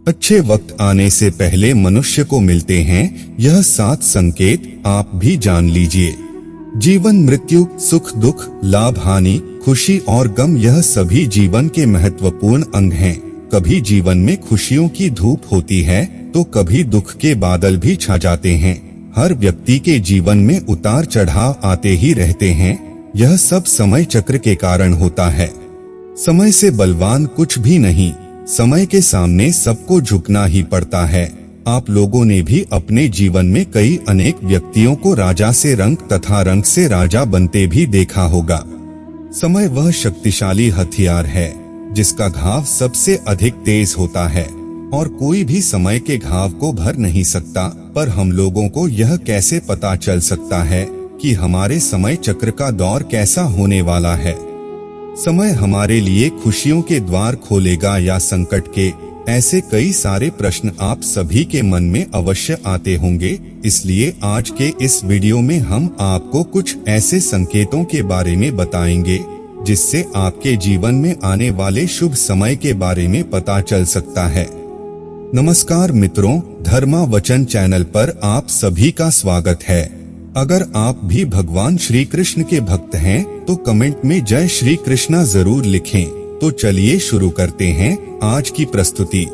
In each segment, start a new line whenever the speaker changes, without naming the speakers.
अच्छे वक्त आने से पहले मनुष्य को मिलते हैं यह 7 संकेत, आप भी जान लीजिए। जीवन, मृत्यु, सुख दुख, लाभ हानि, खुशी और गम, यह सभी जीवन के महत्वपूर्ण अंग हैं। कभी जीवन में खुशियों की धूप होती है तो कभी दुख के बादल भी छा जाते हैं। हर व्यक्ति के जीवन में उतार चढ़ाव आते ही रहते हैं। यह सब समय चक्र के कारण होता है। समय से बलवान कुछ भी नहीं, समय के सामने सबको झुकना ही पड़ता है। आप लोगों ने भी अपने जीवन में कई अनेक व्यक्तियों को राजा से रंक तथा रंक से राजा बनते भी देखा होगा। समय वह शक्तिशाली हथियार है जिसका घाव सबसे अधिक तेज होता है और कोई भी समय के घाव को भर नहीं सकता। पर हम लोगों को यह कैसे पता चल सकता है कि हमारे समय चक्र का दौर कैसा होने वाला है? समय हमारे लिए खुशियों के द्वार खोलेगा या संकट के? ऐसे कई सारे प्रश्न आप सभी के मन में अवश्य आते होंगे। इसलिए आज के इस वीडियो में हम आपको कुछ ऐसे संकेतों के बारे में बताएंगे जिससे आपके जीवन में आने वाले शुभ समय के बारे में पता चल सकता है। नमस्कार मित्रों, धर्मा वचन चैनल पर आप सभी का स्वागत है। अगर आप भी भगवान श्री कृष्ण के भक्त हैं तो कमेंट में जय श्री कृष्णा जरूर लिखें। तो चलिए शुरू करते हैं आज की प्रस्तुति।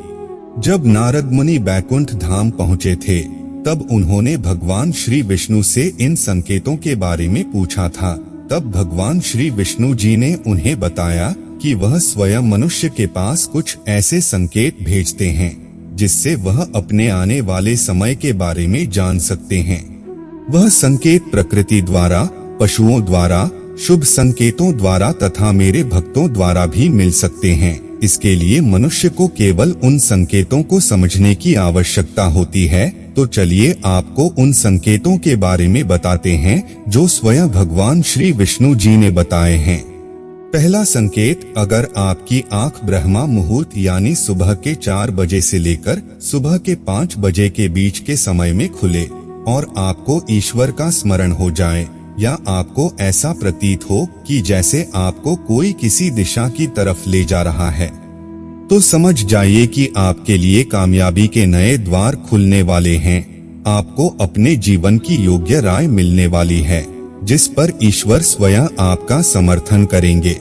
जब नारद मुनि बैकुंठ धाम पहुँचे थे तब उन्होंने भगवान श्री विष्णु से इन संकेतों के बारे में पूछा था। तब भगवान श्री विष्णु जी ने उन्हें बताया कि वह स्वयं मनुष्य के पास कुछ ऐसे संकेत भेजते हैं जिससे वह अपने आने वाले समय के बारे में जान सकते हैं। वह संकेत प्रकृति द्वारा, पशुओं द्वारा, शुभ संकेतों द्वारा तथा मेरे भक्तों द्वारा भी मिल सकते हैं। इसके लिए मनुष्य को केवल उन संकेतों को समझने की आवश्यकता होती है। तो चलिए आपको उन संकेतों के बारे में बताते हैं जो स्वयं भगवान श्री विष्णु जी ने बताए हैं। पहला संकेत, अगर आपकी आंख ब्रह्मा मुहूर्त यानी सुबह के 4 बजे से लेकर सुबह के 5 बजे के बीच के समय में खुले और आपको ईश्वर का स्मरण हो जाए या आपको ऐसा प्रतीत हो कि जैसे आपको कोई किसी दिशा की तरफ ले जा रहा है, तो समझ जाइए कि आपके लिए कामयाबी के नए द्वार खुलने वाले हैं। आपको अपने जीवन की योग्य राय मिलने वाली है जिस पर ईश्वर स्वयं आपका समर्थन करेंगे।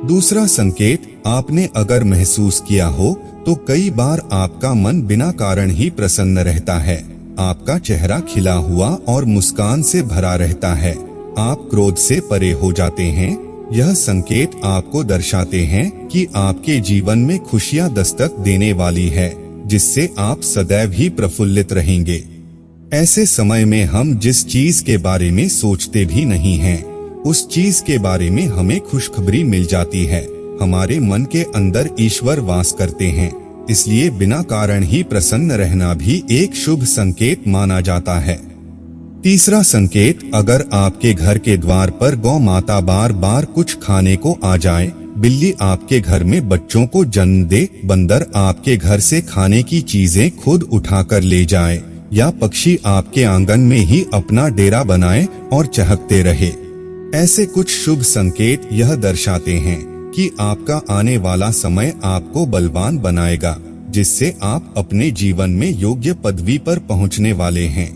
दूसरा संकेत, आपने अगर महसूस किया हो तो कई बार आपका मन बिना कारण ही प्रसन्न रहता है। आपका चेहरा खिला हुआ और मुस्कान से भरा रहता है। आप क्रोध से परे हो जाते हैं। यह संकेत आपको दर्शाते हैं कि आपके जीवन में खुशियां दस्तक देने वाली है जिससे आप सदैव ही प्रफुल्लित रहेंगे। ऐसे समय में हम जिस चीज के बारे में सोचते भी नहीं हैं, उस चीज के बारे में हमें खुशखबरी मिल जाती है। हमारे मन के अंदर ईश्वर वास करते हैं, इसलिए बिना कारण ही प्रसन्न रहना भी एक शुभ संकेत माना जाता है। तीसरा संकेत, अगर आपके घर के द्वार पर गौ माता बार बार कुछ खाने को आ जाए, बिल्ली आपके घर में बच्चों को जन्म दे, बंदर आपके घर से खाने की चीजें खुद उठाकर ले जाए या पक्षी आपके आंगन में ही अपना डेरा बनाए और चहकते रहे, ऐसे कुछ शुभ संकेत यह दर्शाते हैं कि आपका आने वाला समय आपको बलवान बनाएगा जिससे आप अपने जीवन में योग्य पदवी पर पहुंचने वाले हैं।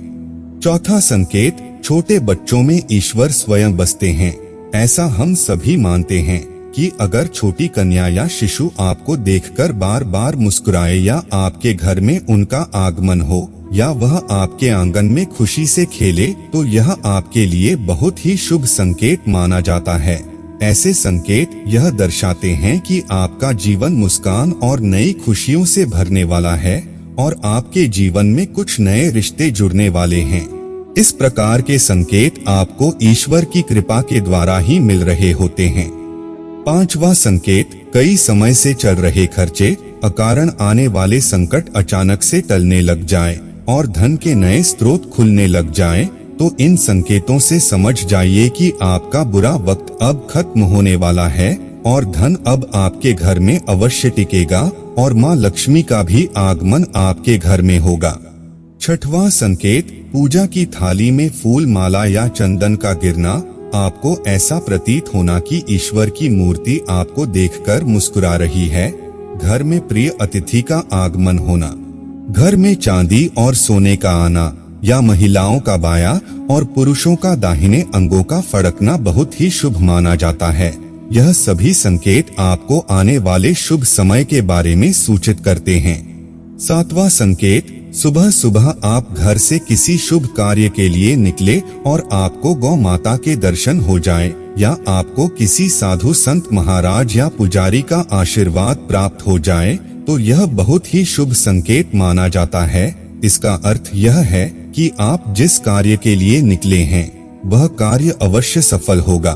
चौथा संकेत, छोटे बच्चों में ईश्वर स्वयं बसते हैं। ऐसा हम सभी मानते हैं कि अगर छोटी कन्या या शिशु आपको देखकर बार बार मुस्कुराए या आपके घर में उनका आगमन हो या वह आपके आंगन में खुशी से खेले तो यह आपके लिए बहुत ही शुभ संकेत माना जाता है। ऐसे संकेत यह दर्शाते हैं कि आपका जीवन मुस्कान और नई खुशियों से भरने वाला है और आपके जीवन में कुछ नए रिश्ते जुड़ने वाले हैं। इस प्रकार के संकेत आपको ईश्वर की कृपा के द्वारा ही मिल रहे होते हैं। पांचवा संकेत, कई समय से चल रहे खर्चे, अकारण आने वाले संकट अचानक से टलने लग जाए और धन के नए स्रोत खुलने लग जाए, तो इन संकेतों से समझ जाइए कि आपका बुरा वक्त अब खत्म होने वाला है और धन अब आपके घर में अवश्य टिकेगा और माँ लक्ष्मी का भी आगमन आपके घर में होगा। छठवां संकेत, पूजा की थाली में फूल माला या चंदन का गिरना। आपको ऐसा प्रतीत होना कि ईश्वर की मूर्ति आपको देखकर मुस्कुरा रही है। घर में प्रिय अतिथि का आगमन होना, घर में चांदी और सोने का आना या महिलाओं का बायां और पुरुषों का दाहिने अंगों का फड़कना बहुत ही शुभ माना जाता है। यह सभी संकेत आपको आने वाले शुभ समय के बारे में सूचित करते हैं। 7वां संकेत, सुबह सुबह आप घर से किसी शुभ कार्य के लिए निकले और आपको गौ माता के दर्शन हो जाए या आपको किसी साधु संत महाराज या पुजारी का आशीर्वाद प्राप्त हो जाए तो यह बहुत ही शुभ संकेत माना जाता है। इसका अर्थ यह है कि आप जिस कार्य के लिए निकले हैं वह कार्य अवश्य सफल होगा।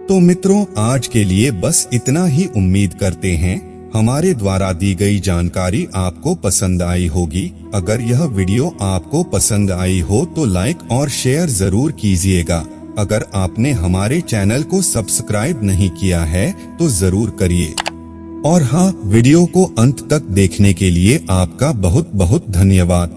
तो मित्रों, आज के लिए बस इतना ही। उम्मीद करते हैं हमारे द्वारा दी गई जानकारी आपको पसंद आई होगी। अगर यह वीडियो आपको पसंद आई हो तो लाइक और शेयर जरूर कीजिएगा। अगर आपने हमारे चैनल को सब्सक्राइब नहीं किया है तो जरूर करिए। और हाँ, वीडियो को अंत तक देखने के लिए आपका बहुत बहुत धन्यवाद।